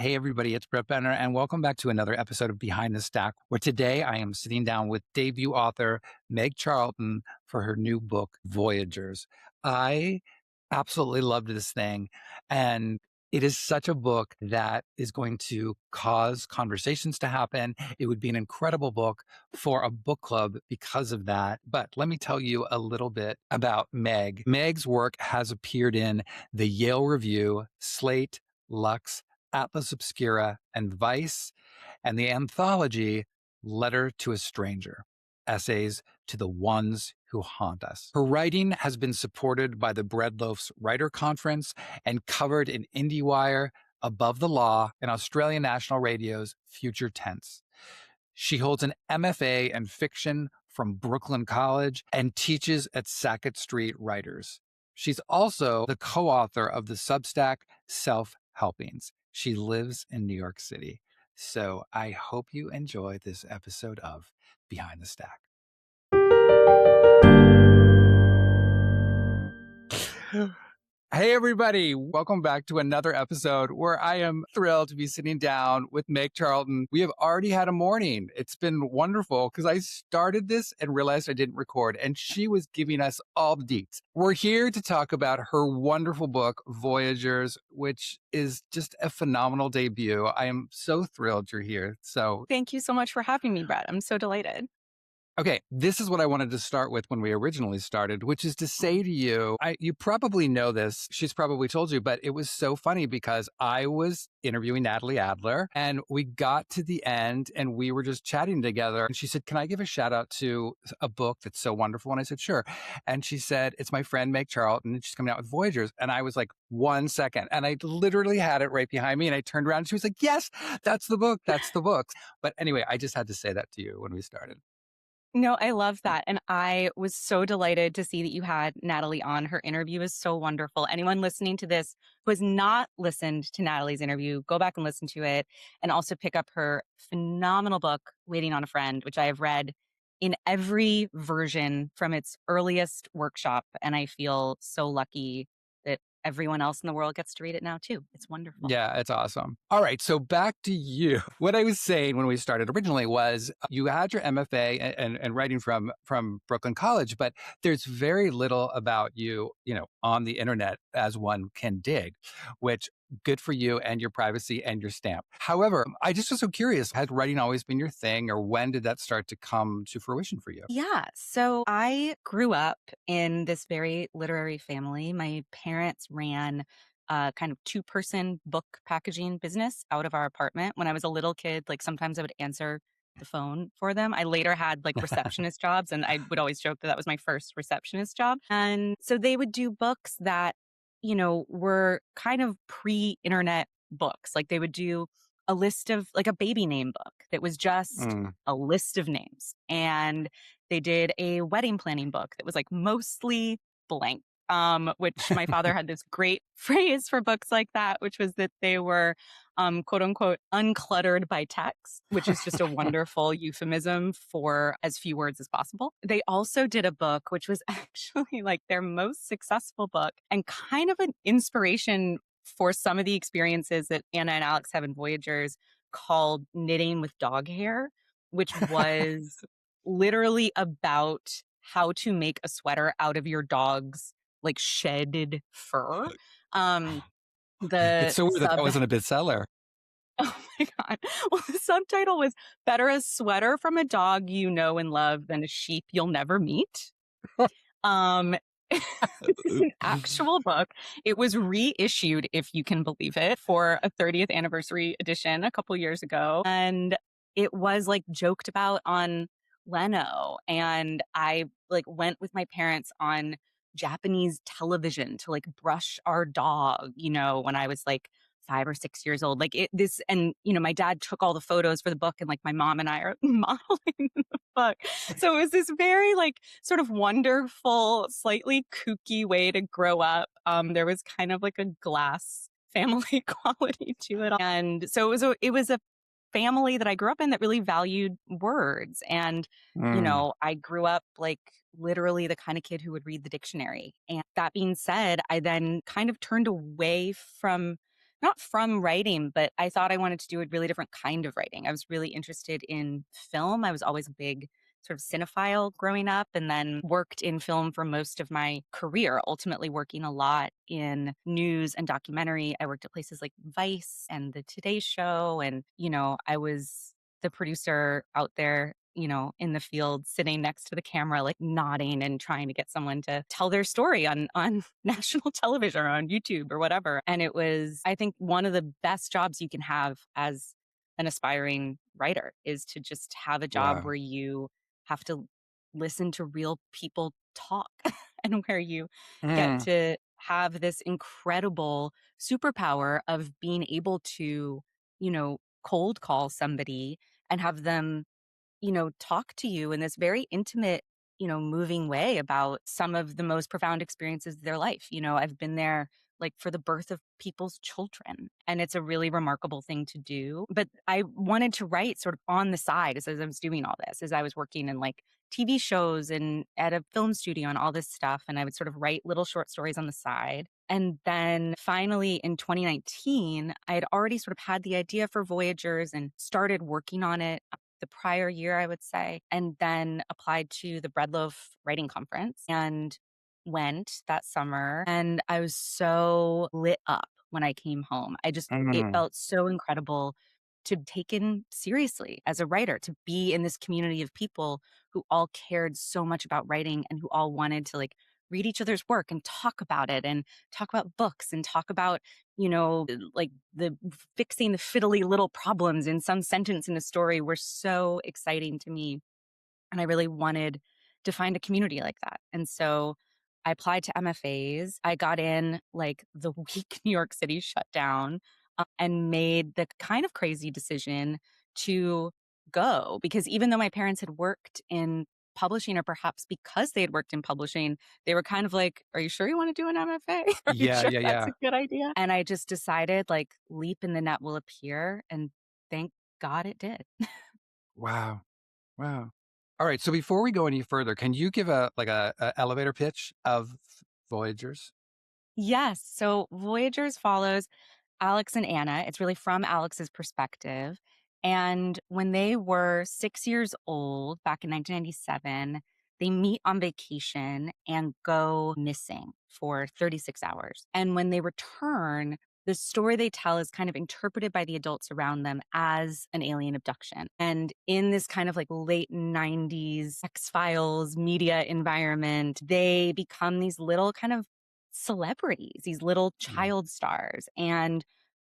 Hey, everybody, it's Brett Benner, and welcome back to another episode of Behind the Stack, where today I am sitting down with debut author Meg Charlton for her new book, Voyagers. I absolutely loved this thing, and it is such a book that is going to cause conversations to happen. It would be an incredible book for a book club because of that. But let me tell you a little bit about Meg. Meg's work has appeared in the Yale Review, Slate, Lux, Atlas Obscura, and Vice, and the anthology Letter to a Stranger, Essays to the Ones Who Haunt Us. Her writing has been supported by the Breadloaf's Writer Conference and covered in IndieWire, Above the Law, and Australian National Radio's Future Tense. She holds an MFA in fiction from Brooklyn College and teaches at Sackett Street Writers. She's also the co-author of the Substack Self-Helpings. She lives in New York City. So I hope you enjoy this episode of Behind the Stack. Hey, everybody. Welcome back to another episode where I am thrilled to be sitting down with Meg Charlton. We have already had a morning. It's been wonderful because I started this and realized I didn't record, and she was giving us all the deets. We're here to talk about her wonderful book, Voyagers, which is just a phenomenal debut. I am so thrilled you're here. So Thank you so much for having me, Brett. I'm so delighted. okay, this is what I wanted to start with when we originally started, which is to say to you, you probably know this, she's probably told you, but it was so funny because I was interviewing Natalie Adler and we got to the end and we were just chatting together. And she said, can I give a shout out to a book that's so wonderful? And I said, sure. And she said, it's my friend Meg Charlton and she's coming out with Voyagers. And I was like, 1 second. And I literally had it right behind me. And I turned around and she was like, yes, that's the book. That's the book. But anyway, I just had to say that to you when we started. No, I love that. And I was so delighted to see that you had Natalie on. Her interview is so wonderful. Anyone listening to this who has not listened to Natalie's interview, go back and listen to it. And also pick up her phenomenal book, Waiting on a Friend, which I have read in every version from its earliest workshop. And I feel so lucky that everyone else in the world gets to read it now, too. It's wonderful. Yeah, it's awesome. All right, so back to you. What I was saying when we started originally was you had your MFA and writing from Brooklyn College, but there's very little about you, on the internet as one can dig, which good for you and your privacy and your stamp. However, I just was so curious, has writing always been your thing or when did that start to come to fruition for you? Yeah. So I grew up in this very literary family. My parents ran a kind of two-person book packaging business out of our apartment. When I was a little kid, like sometimes I would answer the phone for them. I later had like receptionist jobs, and I would always joke that that was my first receptionist job. And so they would do books that, were kind of pre-internet books. Like they would do a list of like a baby name book that was just Mm. a list of names. And they did a wedding planning book that was like mostly blank, which my father had this great phrase for books like that, which was that they were, quote unquote, uncluttered by text, which is just a wonderful euphemism for as few words as possible. They also did a book, which was actually like their most successful book and kind of an inspiration for some of the experiences that Anna and Alex have in Voyagers, called Knitting with Dog Hair, which was literally about how to make a sweater out of your dog's like shedded fur. Um, It's the so weird that sub, wasn't a bestseller. oh my God. Well, the subtitle was Better a Sweater from a Dog You Know and Love Than a Sheep You'll Never Meet. Um, it's an actual book. It was reissued, if you can believe it, for a 30th anniversary edition a couple years ago. And it was like joked about on Leno. And I like went with my parents on Japanese television to like brush our dog, when I was like 5 or 6 years old. Like this, and my dad took all the photos for the book, and like my mom and I are modeling the book. So it was this very like sort of wonderful, slightly kooky way to grow up. There was kind of like a glass family quality to it. And so it was a family that I grew up in that really valued words. And, Mm. I grew up like literally the kind of kid who would read the dictionary. And that being said, I then kind of turned away from not from writing, but I thought I wanted to do a really different kind of writing. I was really interested in film. I was always a big sort of cinephile growing up and then worked in film for most of my career, ultimately working a lot in news and documentary. I worked at places like Vice and The Today Show. And, I was the producer out there, in the field, sitting next to the camera, like nodding and trying to get someone to tell their story on national television or on YouTube or whatever. And it was, I think, one of the best jobs you can have as an aspiring writer is to just have a job Wow. where you have to listen to real people talk and where you get Mm. to have this incredible superpower of being able to, cold call somebody and have them talk to you in this very intimate, moving way about some of the most profound experiences of their life. I've been there like for the birth of people's children. And it's a really remarkable thing to do. But I wanted to write sort of on the side as I was doing all this, as I was working in like TV shows and at a film studio and all this stuff. And I would sort of write little short stories on the side. And then finally in 2019, I had already sort of had the idea for Voyagers and started working on it the prior year, I would say, and then applied to the Breadloaf Writing Conference and went that summer. And I was so lit up when I came home. It Mm. felt so incredible to be taken seriously as a writer, to be in this community of people who all cared so much about writing and who all wanted to like read each other's work and talk about it and talk about books and talk about like the fixing the fiddly little problems in some sentence in a story were so exciting to me. And I really wanted to find a community like that. And so I applied to MFAs. I got in like the week New York City shut down and made the kind of crazy decision to go because even though my parents had worked in publishing, or perhaps because they had worked in publishing, they were kind of like, "Are you sure you want to do an MFA? Are you Yeah, sure yeah, that's yeah. a good idea?" And I just decided like leap in the net will appear. And thank God it did. Wow. Wow. All right. So before we go any further, can you give a elevator pitch of Voyagers? Yes. So Voyagers follows Alex and Anna. It's really from Alex's perspective. And when they were 6 years old, back in 1997, they meet on vacation and go missing for 36 hours. And when they return, the story they tell is kind of interpreted by the adults around them as an alien abduction. And in this kind of like late 90s X Files media environment, they become these little kind of celebrities, these little Mm. child stars. And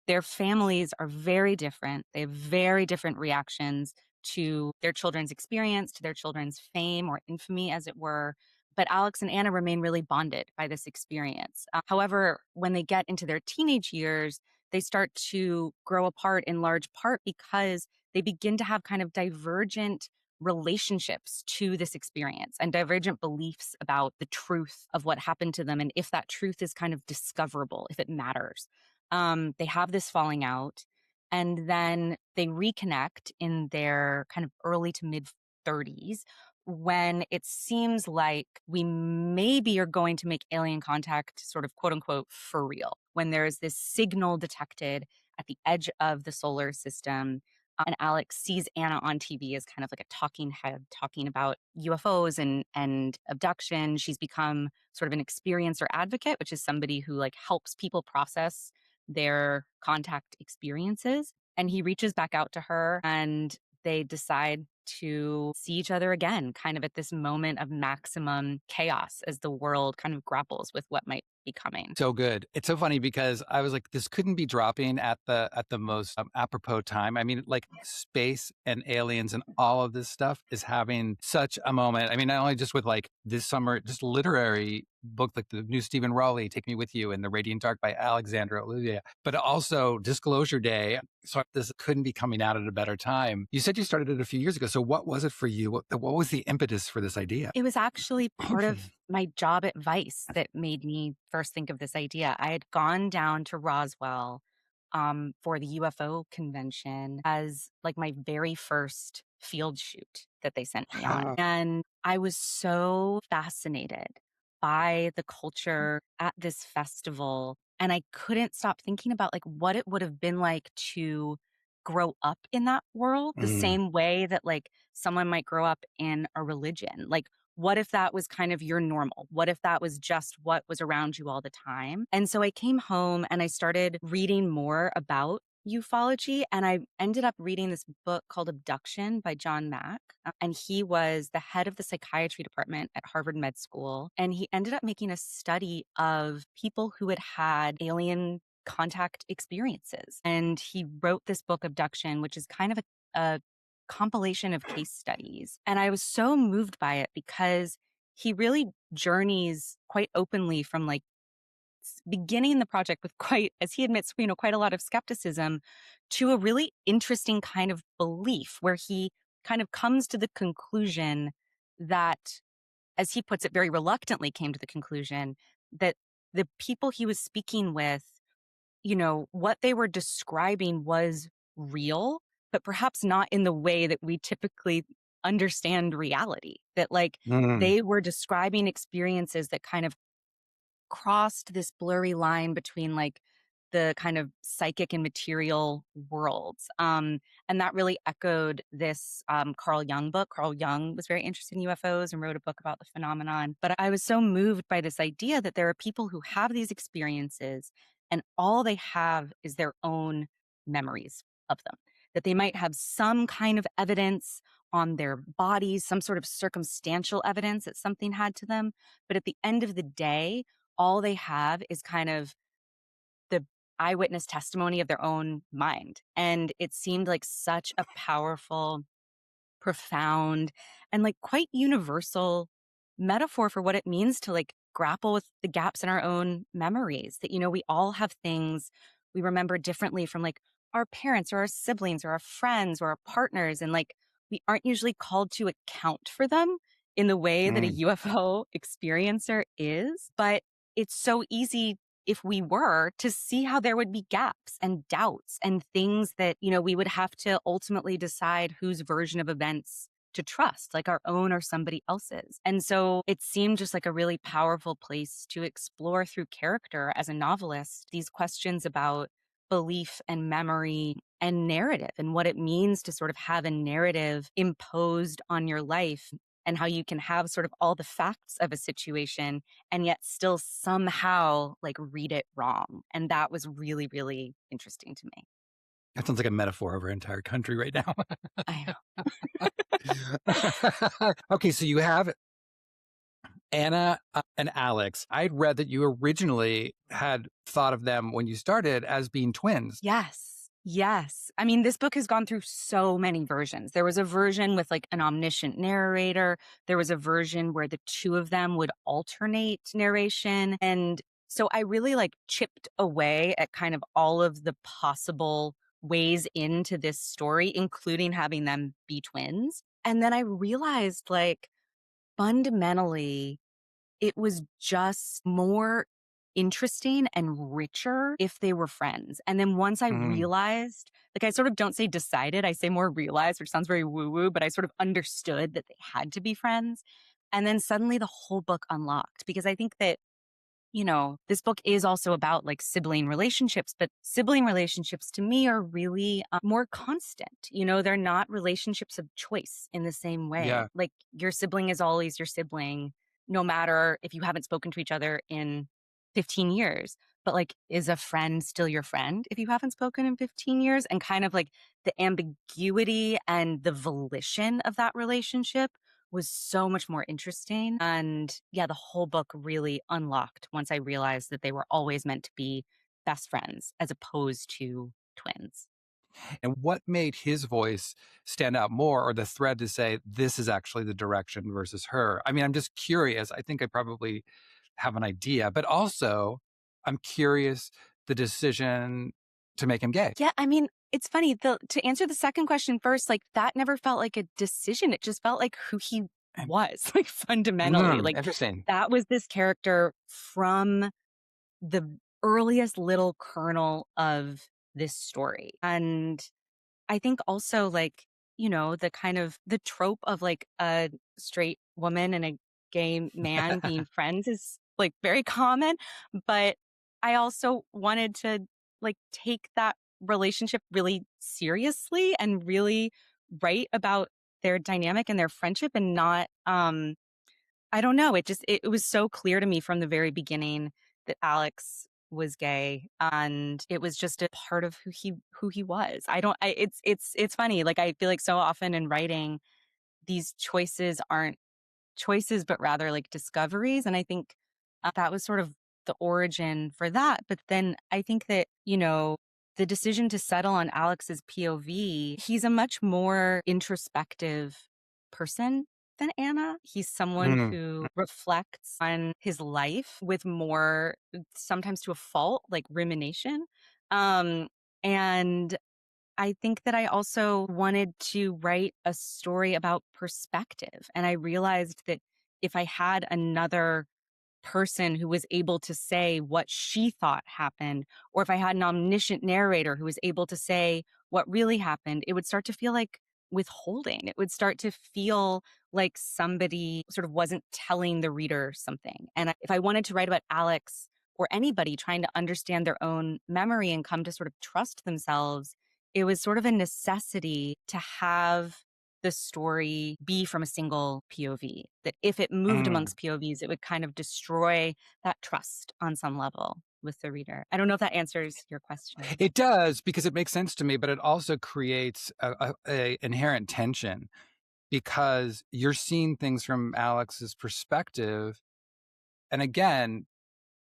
their families are very different. They have very different reactions to their children's experience, to their children's fame or infamy, as it were. But Alex and Anna remain really bonded by this experience. However, when they get into their teenage years, they start to grow apart in large part because they begin to have kind of divergent relationships to this experience and divergent beliefs about the truth of what happened to them and if that truth is kind of discoverable, if it matters. They have this falling out, and then they reconnect in their kind of early to mid 30s when it seems like we maybe are going to make alien contact sort of quote unquote for real. When there's this signal detected at the edge of the solar system. And Alex sees Anna on TV as kind of like a talking head talking about UFOs and abduction. She's become sort of an experiencer advocate, which is somebody who like helps people process their contact experiences. And he reaches back out to her and they decide to see each other again, kind of at this moment of maximum chaos as the world kind of grapples with what might be coming. So good. It's so funny because I was like, this couldn't be dropping at the most apropos time. I mean, like space and aliens and all of this stuff is having such a moment. I mean, not only just with like this summer, just literary book like the new Stephen Rowley, Take Me With You, and The Radiant Dark by Alexandra Olivia, but also Disclosure Day. So this couldn't be coming out at a better time. You said you started it a few years ago. So what was it for you? What was the impetus for this idea? It was actually part of my job at Vice that made me first think of this idea. I had gone down to Roswell for the UFO convention as like my very first field shoot that they sent me on. And I was so fascinated by the culture at this festival And I couldn't stop thinking about like what it would have been like to grow up in that world the Mm. same way that like someone might grow up in a religion. Like, what if that was kind of your normal? What if that was just what was around you all the time? And so I came home and I started reading more about ufology. And I ended up reading this book called Abduction by John Mack. And he was the head of the psychiatry department at Harvard Med School. And he ended up making a study of people who had had alien contact experiences. And he wrote this book, Abduction, which is kind of a compilation of case studies. And I was so moved by it because he really journeys quite openly from like beginning the project with quite, as he admits, quite a lot of skepticism to a really interesting kind of belief where he kind of comes to the conclusion that, as he puts it, very reluctantly came to the conclusion that the people he was speaking with, what they were describing was real, but perhaps not in the way that we typically understand reality. That like Mm. they were describing experiences that kind of crossed this blurry line between like the kind of psychic and material worlds. And that really echoed this Carl Jung book. Carl Jung was very interested in UFOs and wrote a book about the phenomenon. But I was so moved by this idea that there are people who have these experiences and all they have is their own memories of them. That they might have some kind of evidence on their bodies, some sort of circumstantial evidence that something had to them. But at the end of the day, all they have is kind of the eyewitness testimony of their own mind. And it seemed like such a powerful, profound, and like quite universal metaphor for what it means to like grapple with the gaps in our own memories. That, we all have things we remember differently from like our parents or our siblings or our friends or our partners. And like we aren't usually called to account for them in the way that a Mm. UFO experiencer is. But it's so easy if we were to see how there would be gaps and doubts and things that, we would have to ultimately decide whose version of events to trust, like our own or somebody else's. And so it seemed just like a really powerful place to explore through character as a novelist, these questions about belief and memory and narrative and what it means to sort of have a narrative imposed on your life and how you can have sort of all the facts of a situation and yet still somehow like read it wrong. And that was really, really interesting to me. That sounds like a metaphor of our entire country right now. I know. Okay, so you have Anna and Alex. I'd read that you originally had thought of them when you started as being twins. Yes. Yes. I mean, this book has gone through so many versions. There was a version with like an omniscient narrator. There was a version where the two of them would alternate narration. And so I really like chipped away at kind of all of the possible ways into this story, including having them be twins. And then I realized like fundamentally, it was just more interesting and richer if they were friends. And then once I Mm. realized, like I sort of don't say decided, I say more realized, which sounds very woo woo, but I sort of understood that they had to be friends. And then suddenly the whole book unlocked because I think that, this book is also about like sibling relationships, but sibling relationships to me are really more constant. They're not relationships of choice in the same way. Yeah. Like your sibling is always your sibling, no matter if you haven't spoken to each other in 15 years. But like, is a friend still your friend if you haven't spoken in 15 years? And kind of like the ambiguity and the volition of that relationship was so much more interesting. And yeah, the whole book really unlocked once I realized that they were always meant to be best friends as opposed to twins. And what made his voice stand out more, or the thread to say, this is actually the direction versus her? I mean, I'm just curious. I think I probably have an idea, but also I'm curious the decision to make him gay. Yeah, I mean, it's funny. To answer the second question first, like that never felt like a decision. It just felt like who he was, like fundamentally. Like Interesting. that was this character from the earliest little kernel of this story. And I think also like, the kind of the trope of like a straight woman and a gay man being friends is like very common. But I also wanted to like take that relationship really seriously and really write about their dynamic and their friendship and not I don't know, it was so clear to me from the very beginning that Alex was gay, and it was just a part of who he was. I don't I it's funny, like, I feel like so often in writing, these choices aren't choices, but rather like discoveries. And I think that was sort of the origin for that. But then I think that, the decision to settle on Alex's POV, he's a much more introspective person than Anna. He's someone Mm, who reflects on his life with more, sometimes to a fault, like rumination. And I think that I also wanted to write a story about perspective. And I realized that if I had another person who was able to say what she thought happened, or if I had an omniscient narrator who was able to say what really happened, it would start to feel like withholding. It would start to feel like somebody sort of wasn't telling the reader something. And if I wanted to write about Alex or anybody trying to understand their own memory and come to sort of trust themselves, it was sort of a necessity to have the story be from a single POV. That if it moved mm. amongst POVs, it would kind of destroy that trust on some level with the reader. I don't know if that answers your question. It does because it makes sense to me, but it also creates a inherent tension because you're seeing things from Alex's perspective. And again,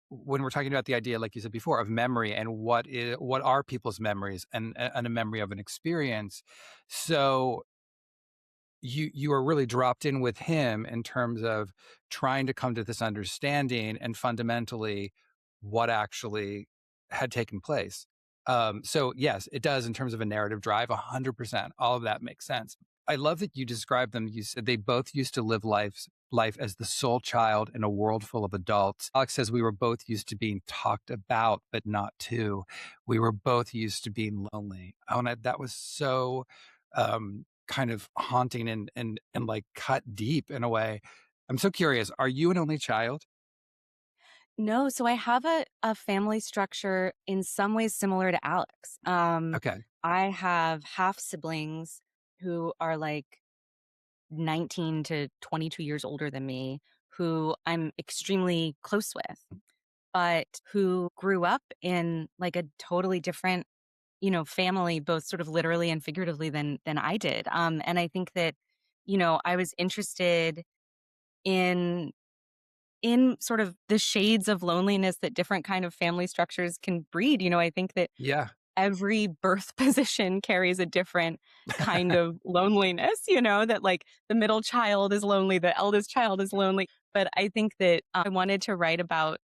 when we're talking about the idea, like you said before, of memory and what are people's memories and a memory of an experience. So you are really dropped in with him in terms of trying to come to this understanding and fundamentally what actually had taken place. So yes, it does in terms of a narrative drive, 100%. All of that makes sense. I love that you described them. You said they both used to live life as the sole child in a world full of adults. Alex says we were both used to being talked about, but not to. We were both used to being lonely. Oh, and that was so kind of haunting and like cut deep in a way. I'm so curious. Are you an only child? No, so I have a family structure in some ways similar to Alex. Okay. I have half siblings who are like 19 to 22 years older than me, who I'm extremely close with, but who grew up in like a totally different, family, both sort of literally and figuratively than I did. And I think that, I was interested in sort of the shades of loneliness that different kind of family structures can breed. I think that Yeah. every birth position carries a different kind of loneliness, that like the middle child is lonely, the eldest child is lonely. But I think that I wanted to write about,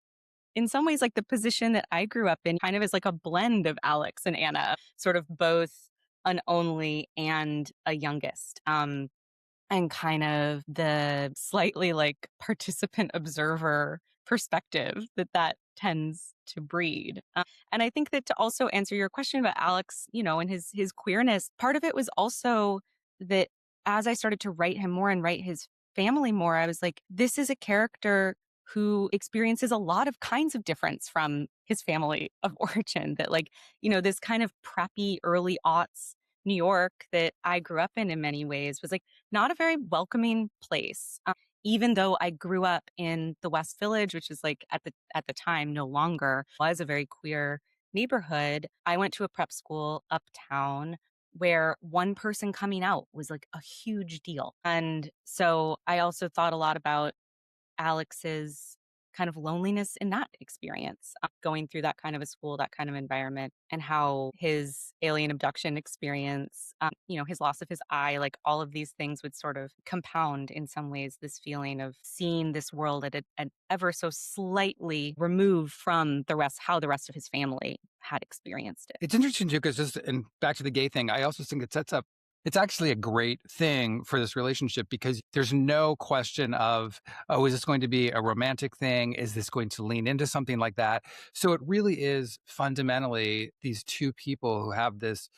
in some ways, like the position that I grew up in kind of is like a blend of Alex and Anna, sort of both an only and a youngest. And kind of the slightly like participant observer perspective that tends to breed. And I think that to also answer your question about Alex, and his queerness, part of it was also that as I started to write him more and write his family more, I was like, this is a character who experiences a lot of kinds of difference from his family of origin. That like, this kind of preppy early aughts New York that I grew up in many ways was like not a very welcoming place. Even though I grew up in the West Village, which is like at the time no longer was a very queer neighborhood, I went to a prep school uptown where one person coming out was like a huge deal. And so I also thought a lot about Alex's kind of loneliness in that experience, going through that kind of a school, that kind of environment, and how his alien abduction experience, his loss of his eye, like all of these things would sort of compound in some ways this feeling of seeing this world at an ever so slightly removed from how the rest of his family had experienced it. It's interesting too, because just and back to the gay thing, I also think it sets up it's actually a great thing for this relationship because there's no question of, oh, is this going to be a romantic thing? Is this going to lean into something like that? So it really is fundamentally these two people who have this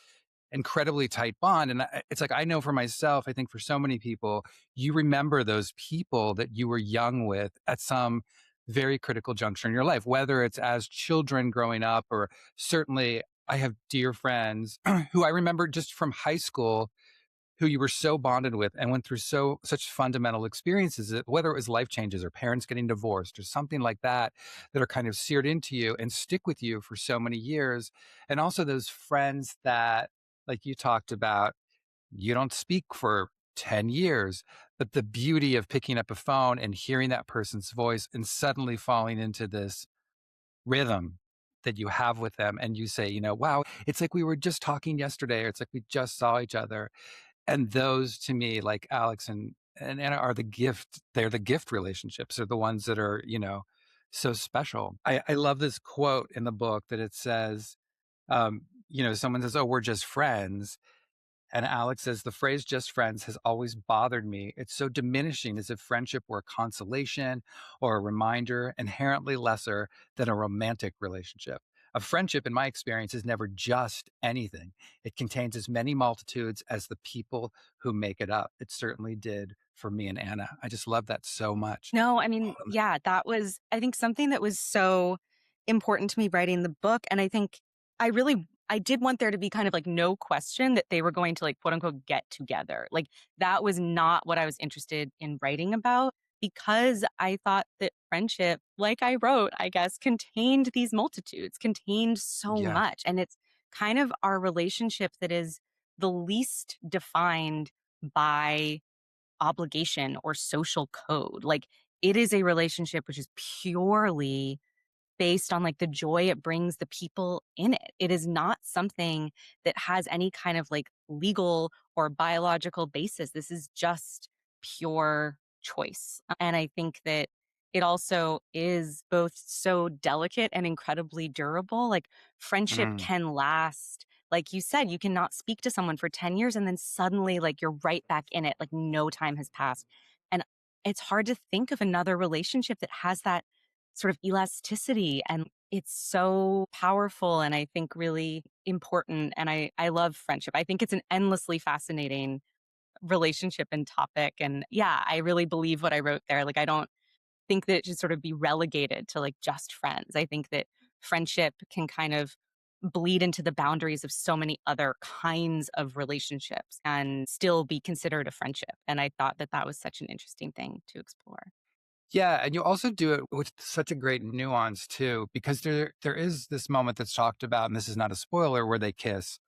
incredibly tight bond. And it's like, I know for myself, I think for so many people, you remember those people that you were young with at some very critical juncture in your life, whether it's as children growing up, or certainly I have dear friends who I remember just from high school who you were so bonded with and went through such fundamental experiences that whether it was life changes or parents getting divorced or something like that, that are kind of seared into you and stick with you for so many years. And also those friends that, like you talked about, you don't speak for 10 years, but the beauty of picking up a phone and hearing that person's voice and suddenly falling into this rhythm that you have with them, and you say, wow, it's like we were just talking yesterday, or it's like we just saw each other. And those, to me, like Alex and Anna, are the gift. They're the gift relationships. They're the ones that are, so special. I love this quote in the book that it says, someone says, "Oh, we're just friends." And Alex says, "The phrase just friends has always bothered me. It's so diminishing, as if friendship were a consolation or a reminder, inherently lesser than a romantic relationship. A friendship, in my experience, is never just anything. It contains as many multitudes as the people who make it up." It certainly did for me and Anna. I just love that so much. No, I mean, yeah, that was, I think, something that was so important to me writing the book. And I think I did want there to be kind of like no question that they were going to like quote unquote get together. Like that was not what I was interested in writing about, because I thought that friendship, like I wrote, I guess, contained these multitudes, contained so Yeah. much. And it's kind of our relationship that is the least defined by obligation or social code. Like it is a relationship which is purely based on like the joy it brings the people in it. It is not something that has any kind of like legal or biological basis. This is just pure choice. And I think that it also is both so delicate and incredibly durable. Like friendship Mm, can last. Like you said, you cannot speak to someone for 10 years and then suddenly like you're right back in it, like no time has passed. And it's hard to think of another relationship that has that sort of elasticity, and it's so powerful and I think really important. And I love friendship. I think it's an endlessly fascinating relationship and topic. And yeah, I really believe what I wrote there. Like I don't think that it should sort of be relegated to like just friends. I think that friendship can kind of bleed into the boundaries of so many other kinds of relationships and still be considered a friendship. And I thought that that was such an interesting thing to explore. yeah, and you also do it with such a great nuance too, because there is this moment that's talked about, and this is not a spoiler, where they kiss,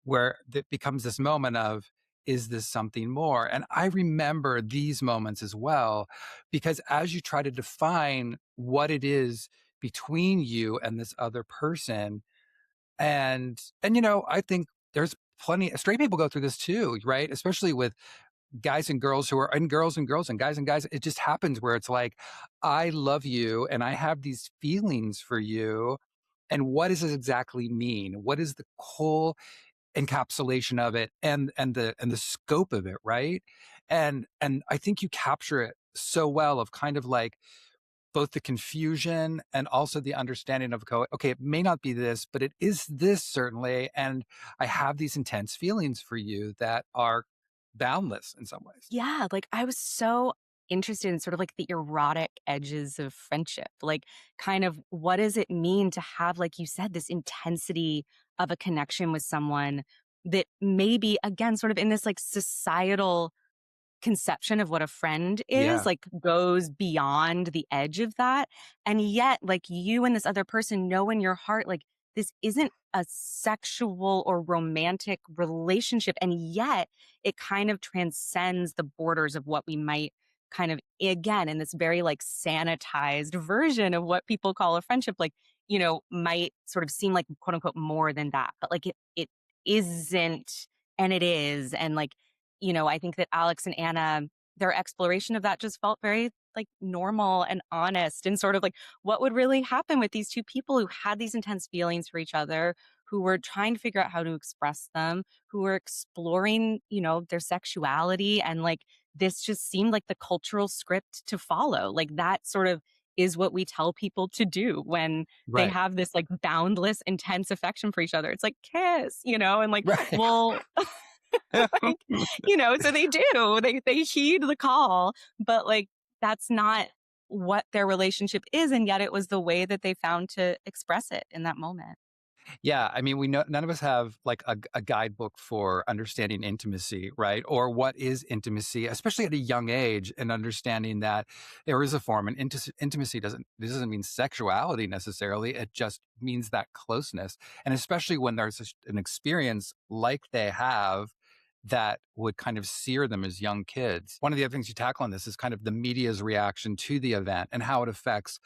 where it becomes this moment of, is this something more? And I remember these moments as well, because as you try to define what it is between you and this other person, and I think there's plenty straight people go through this too, right? Especially with guys and girls who are, and girls and girls and guys and guys. It just happens where it's like, I love you and I have these feelings for you. And what does this exactly mean? What is the whole encapsulation of it, and the scope of it, right? And I think you capture it so well, of kind of like both the confusion and also the understanding of, okay, it may not be this, but it is this certainly, and I have these intense feelings for you that are boundless in some ways. Yeah, like, I was so interested in sort of, like, the erotic edges of friendship, like, kind of what does it mean to have, like you said, this intensity of a connection with someone that maybe, again, sort of in this, like, societal conception of what a friend is, Yeah. like, goes beyond the edge of that, and yet, like, you and this other person know in your heart, like, this isn't a sexual or romantic relationship, and yet it kind of transcends the borders of what we might kind of, again, in this very, like, sanitized version of what people call a friendship, like, might sort of seem like, quote, unquote, "more than that," but, like, it isn't, and it is, and, like, I think that Alex and Anna, their exploration of that just felt very like normal and honest and sort of like what would really happen with these two people who had these intense feelings for each other, who were trying to figure out how to express them, who were exploring, their sexuality. And like this just seemed like the cultural script to follow. Like that sort of is what we tell people to do when they Right. have this like boundless, intense affection for each other. It's like kiss, and like, Right. well, like, so they do. They heed the call, but like that's not what their relationship is, and yet it was the way that they found to express it in that moment. Yeah, I mean, we know none of us have like a guidebook for understanding intimacy, right? Or what is intimacy, especially at a young age, and understanding that there is a form. And intimacy doesn't mean sexuality necessarily. It just means that closeness. And especially when there's an experience like they have that would kind of sear them as young kids. One of the other things you tackle on this is kind of the media's reaction to the event and how it affects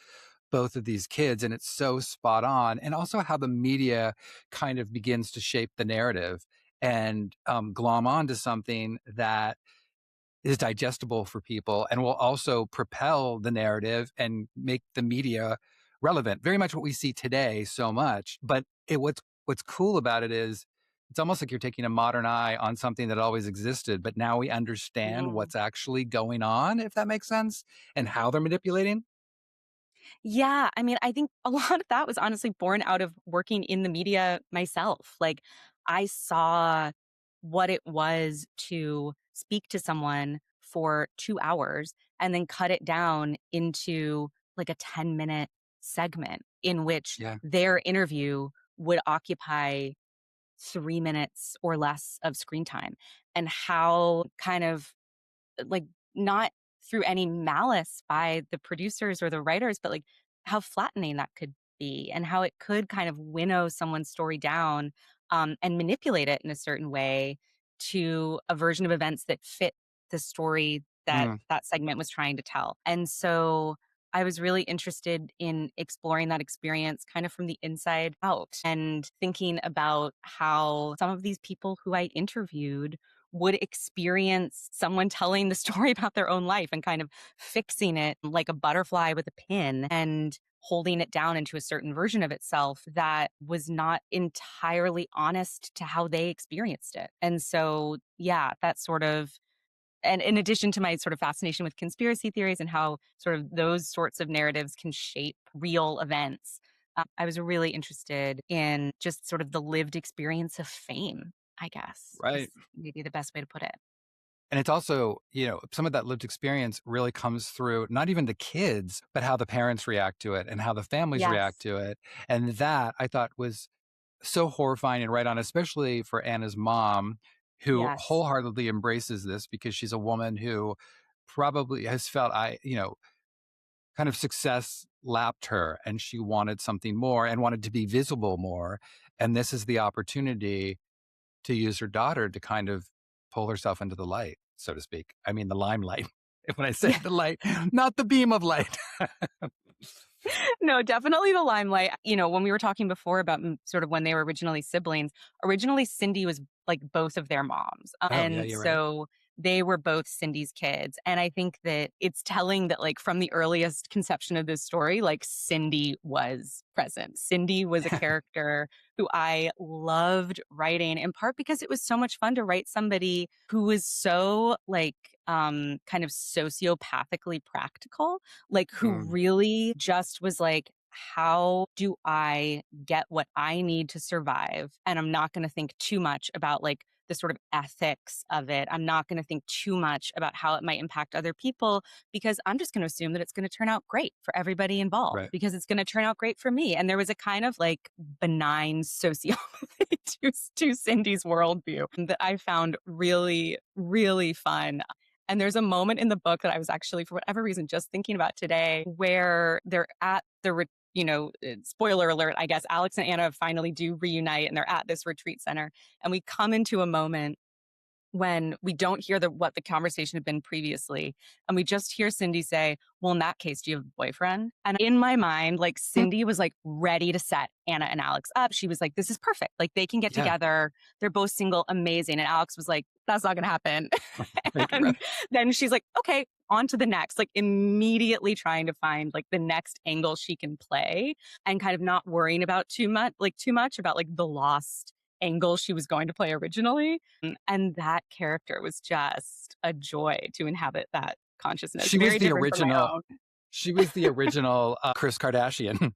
both of these kids. And it's so spot on. And also how the media kind of begins to shape the narrative and glom onto something that is digestible for people and will also propel the narrative and make the media relevant. Very much what we see today so much. But what's cool about it is it's almost like you're taking a modern eye on something that always existed, but now we understand Mm. what's actually going on, if that makes sense, and how they're manipulating. Yeah, I mean, I think a lot of that was honestly born out of working in the media myself. Like, I saw what it was to speak to someone for 2 hours and then cut it down into like a 10-minute segment in which Yeah. their interview would occupy 3 minutes or less of screen time, and how kind of like, not through any malice by the producers or the writers, but like how flattening that could be and how it could kind of winnow someone's story down, and manipulate it in a certain way to a version of events that fit the story that Mm, that segment was trying to tell. And so I was really interested in exploring that experience kind of from the inside out and thinking about how some of these people who I interviewed would experience someone telling the story about their own life and kind of fixing it like a butterfly with a pin and holding it down into a certain version of itself that was not entirely honest to how they experienced it. And so, yeah, that sort of, and in addition to my sort of fascination with conspiracy theories and how sort of those sorts of narratives can shape real events, I was really interested in just sort of the lived experience of fame, I guess, is right. maybe the best way to put it. And it's also, some of that lived experience really comes through not even the kids, but how the parents react to it and how the families react Yes. to it. And that I thought was so horrifying and right on, especially for Anna's mom, who Yes. wholeheartedly embraces this because she's a woman who probably has felt kind of success lapped her and she wanted something more and wanted to be visible more. And this is the opportunity to use her daughter to kind of pull herself into the light, so to speak. I mean, the limelight. When I say Yeah. the light, not the beam of light. No, definitely the limelight. When we were talking before about sort of when they were originally siblings, originally Cindy was like both of their moms. Oh, yeah, And you're right. so they were both Cindy's kids. And I think that it's telling that, like, from the earliest conception of this story, like, Cindy was present. Cindy was a character who I loved writing, in part because it was so much fun to write somebody who was so, like, kind of sociopathically practical, like, who Mm, really just was like, how do I get what I need to survive? And I'm not going to think too much about like the sort of ethics of it. I'm not going to think too much about how it might impact other people because I'm just going to assume that it's going to turn out great for everybody involved right. because it's going to turn out great for me. And there was a kind of like benign sociopathy to Cindy's worldview that I found really, really fun. And there's a moment in the book that I was actually, for whatever reason, just thinking about today, where they're at the, spoiler alert, I guess, Alex and Anna finally do reunite and they're at this retreat center. And we come into a moment when we don't hear what the conversation had been previously. And we just hear Cindy say, well, in that case, do you have a boyfriend? And in my mind, like Mm, Cindy was like ready to set Anna and Alex up. She was like, this is perfect. Like they can get yeah. together. They're both single. Amazing. And Alex was like, that's not going to happen. Right, right. And then she's like, okay, on to the next, like immediately trying to find like the next angle she can play and kind of not worrying about too much about like the lost angle she was going to play originally. And that character was just a joy to inhabit that consciousness. She was Very the different from my original. own. She was the original Chris Kardashian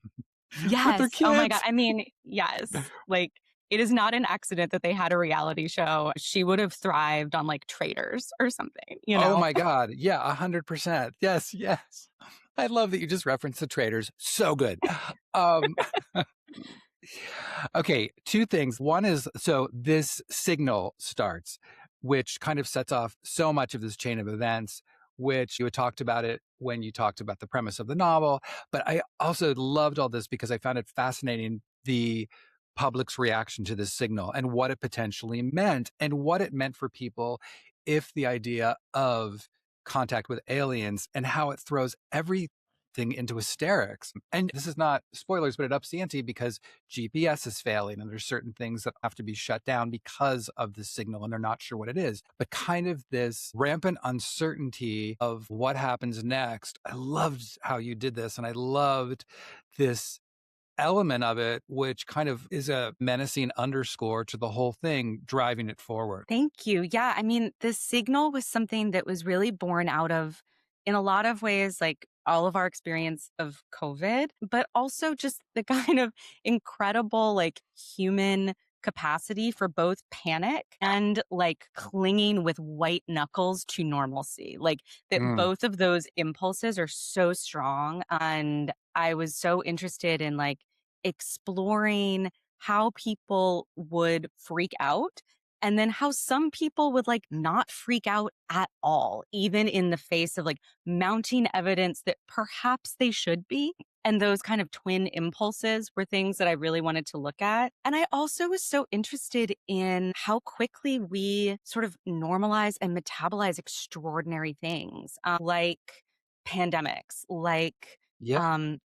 with her Yes. Oh my God. kids. I mean, yes. Like, it is not an accident that they had a reality show. She would have thrived on like Traders or something, you Oh know? my God. Yeah, 100%. Yes, yes. I love that you just referenced the traders. So good. Um, okay, two things. One is so this signal starts, which kind of sets off so much of this chain of events, which you had talked about it when you talked about the premise of the novel. But I also loved all this because I found it fascinating the public's reaction to this signal and what it potentially meant and what it meant for people if the idea of contact with aliens and how it throws everything into hysterics. And this is not spoilers, but it ups the ante because GPS is failing and there's certain things that have to be shut down because of the signal and they're not sure what it is. But kind of this rampant uncertainty of what happens next. I loved how you did this and I loved this element of it, which kind of is a menacing underscore to the whole thing, driving it forward. Thank you. Yeah, I mean, the signal was something that was really born out of, in a lot of ways, like all of our experience of COVID, but also just the kind of incredible, like human capacity for both panic and like clinging with white knuckles to normalcy. Like that Mm. both of those impulses are so strong. And I was so interested in like exploring how people would freak out and then how some people would like not freak out at all, even in the face of like mounting evidence that perhaps they should be. And those kind of twin impulses were things that I really wanted to look at. And I also was so interested in how quickly we sort of normalize and metabolize extraordinary things, like pandemics, like Yep.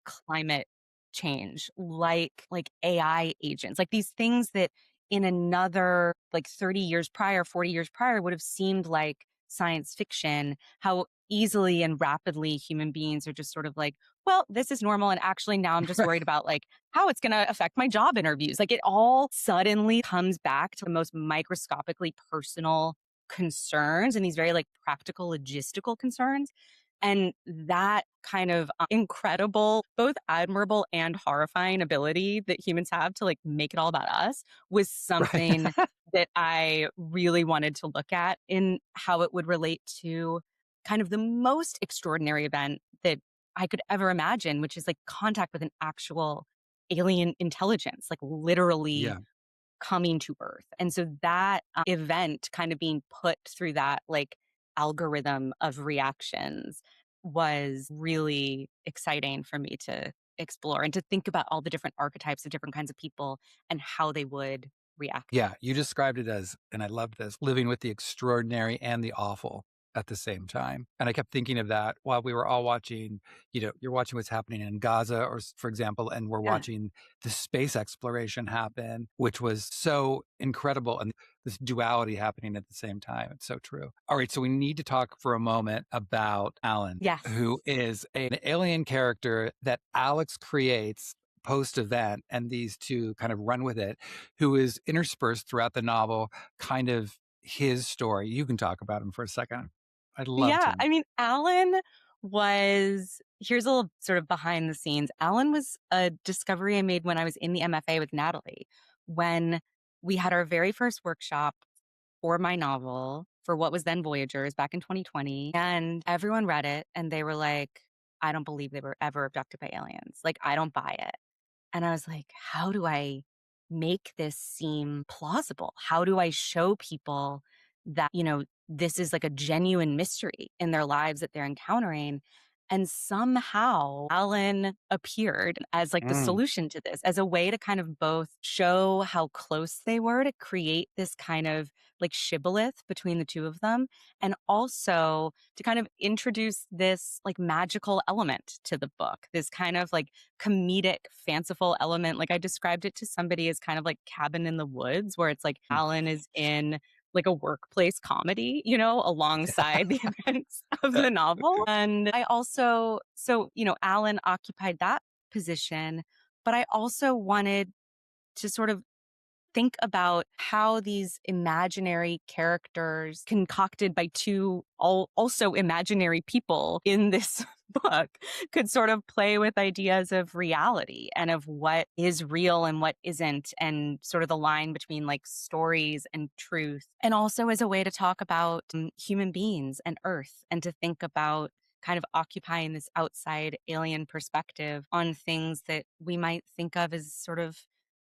climate change, like AI agents, like these things that in another like 30 years prior, 40 years prior would have seemed like science fiction, how easily and rapidly human beings are just sort of like, well, this is normal. And actually now I'm just worried about like how it's going to affect my job interviews. Like it all suddenly comes back to the most microscopically personal concerns and these very like practical logistical concerns. And that kind of incredible, both admirable and horrifying ability that humans have to like make it all about us was something Right. that I really wanted to look at in how it would relate to kind of the most extraordinary event that I could ever imagine, which is like contact with an actual alien intelligence, like literally Yeah. coming to Earth. And so that event kind of being put through that like algorithm of reactions was really exciting for me to explore and to think about all the different archetypes of different kinds of people and how they would react. Yeah, you described it as, and I love this, living with the extraordinary and the awful at the same time. And I kept thinking of that while we were all watching, you're watching what's happening in Gaza, or for example, and we're Yeah. watching the space exploration happen, which was so incredible. And this duality happening at the same time. It's so true. All right. So we need to talk for a moment about Alan, Yes. who is an alien character that Alex creates post event, and these two kind of run with it, who is interspersed throughout the novel, kind of his story. You can talk about him for a second. I loved Yeah. him. I mean, Alan was, here's a little sort of behind the scenes. Alan was a discovery I made when I was in the MFA with Natalie, when we had our very first workshop for my novel for what was then Voyagers back in 2020. And everyone read it and they were like, I don't believe they were ever abducted by aliens. Like, I don't buy it. And I was like, how do I make this seem plausible? How do I show people that, this is like a genuine mystery in their lives that they're encountering? And somehow Alan appeared as like the Mm, solution to this, as a way to kind of both show how close they were to create this kind of like shibboleth between the two of them, and also to kind of introduce this like magical element to the book, this kind of like comedic, fanciful element. Like I described it to somebody as kind of like Cabin in the Woods, where it's like mm. Alan is in like a workplace comedy, alongside the events of the novel. And I also, Alan occupied that position, but I also wanted to sort of think about how these imaginary characters concocted by two also imaginary people in this book could sort of play with ideas of reality and of what is real and what isn't, and sort of the line between like stories and truth, and also as a way to talk about human beings and earth, and to think about kind of occupying this outside alien perspective on things that we might think of as sort of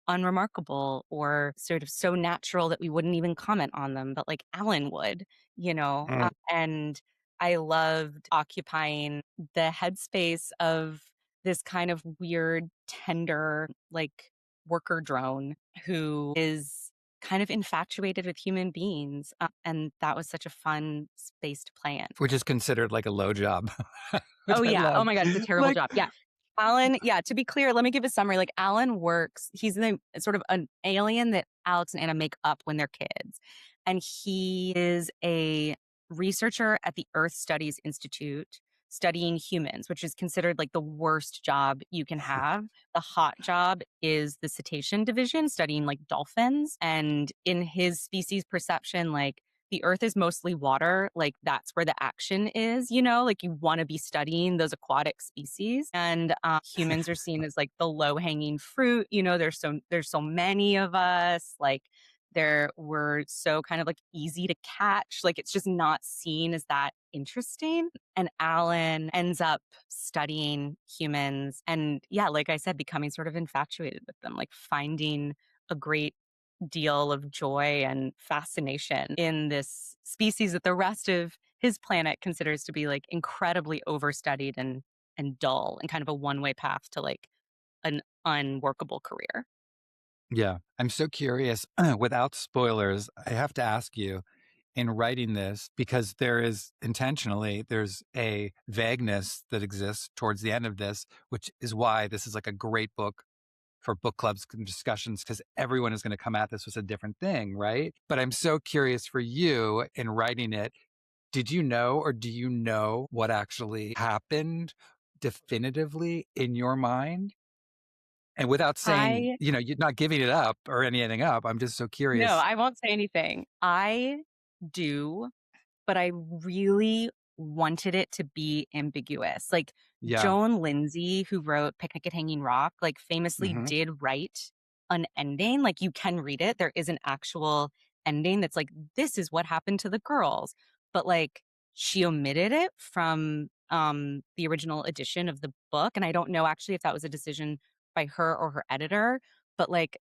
unremarkable or sort of so natural that we wouldn't even comment on them, but like Alan would, you know? Mm. And I loved occupying the headspace of this kind of weird, tender, like worker drone who is kind of infatuated with human beings. And that was such a fun space to play in. Which is considered like a low job, which Oh, I yeah. Oh love. my God. It's a terrible Like, job. Yeah. Alan, yeah, to be clear, let me give a summary. Like Alan works, he's the sort of an alien that Alex and Anna make up when they're kids. And he is a researcher at the Earth Studies Institute studying humans, which is considered like the worst job you can have. The hot job is the cetacean division studying like dolphins. And in his species perception, like the earth is mostly water, like that's where the action is, you know, like you want to be studying those aquatic species. And humans are seen as like the low hanging fruit, you know, there's so many of us, like we're so kind of like easy to catch, like it's just not seen as that interesting. And Alan ends up studying humans and, yeah, like I said, becoming sort of infatuated with them, like finding a great deal of joy and fascination in this species that the rest of his planet considers to be like incredibly overstudied and dull and kind of a one-way path to like an unworkable career. yeah, I'm so curious. Without spoilers, I have to ask you, in writing this, because there's a vagueness that exists towards the end of this, which is why this is like a great book for book clubs and discussions, because everyone is going to come at this with a different thing, right? But I'm so curious for you in writing it. Did you know, or do you know what actually happened definitively in your mind? And without saying, I you're not giving it up or anything up, I'm just so No, curious. I won't say anything. I do, but I really wanted it to be ambiguous. Like Yeah. Joan Lindsay, who wrote Picnic at Hanging Rock, like famously Hmm. did write an ending. Like you can read it. There is an actual ending that's like, this is what happened to the girls. But like she omitted it from the original edition of the book. And I don't know actually if that was a decision by her or her editor. But like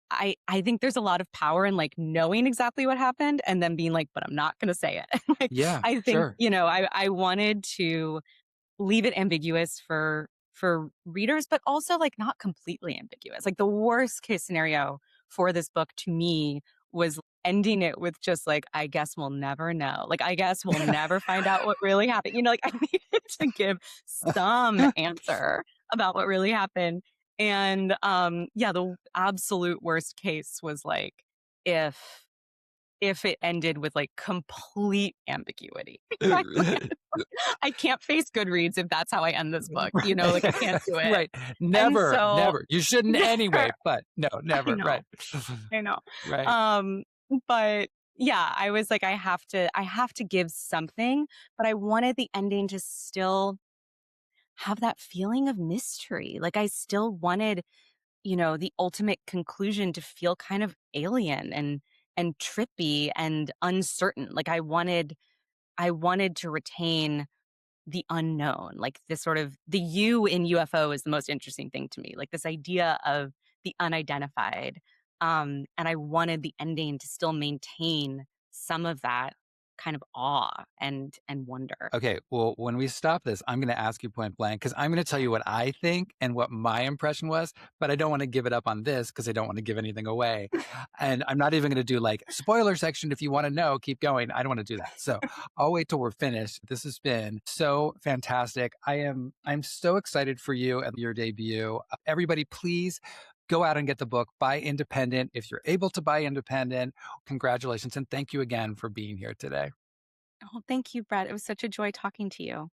I think there's a lot of power in like knowing exactly what happened and then being like, but I'm not going to say it. Like, Yeah, I think, sure. you know, I wanted to leave it ambiguous for readers, but also like not completely ambiguous. Like the worst case scenario for this book to me was ending it with just like, I guess we'll never know. Like, I guess we'll never find out what really happened. You know, like I needed to give some answer about what really happened. And yeah, the absolute worst case was like if if it ended with like complete ambiguity. I can't face Goodreads if that's how I end this book. You know, Right. like I can't do it. Right. And Never, so never. You shouldn't never. anyway, but no, I never. know. Right. I know. Right. Um, but yeah, I was like, I have to give something, but I wanted the ending to still have that feeling of mystery. Like I still wanted, you know, the ultimate conclusion to feel kind of alien and trippy and uncertain. Like I wanted to retain the unknown, like this sort of the you in UFO is the most interesting thing to me, like this idea of the unidentified. And I wanted the ending to still maintain some of that kind of awe and wonder. Okay, well, when we stop this, I'm going to ask you point blank, because I'm going to tell you what I think and what my impression was, but I don't want to give it up on this because I don't want to give anything away. And I'm not even going to do like spoiler section. If you want to know, keep going. I don't want to do that. So I'll wait till we're finished. This has been so fantastic. I'm so excited for you and your debut. Everybody, please go out and get the book. Buy independent. If you're able to buy independent, congratulations. And thank you again for being here today. Oh, thank you, Brett. It was such a joy talking to you.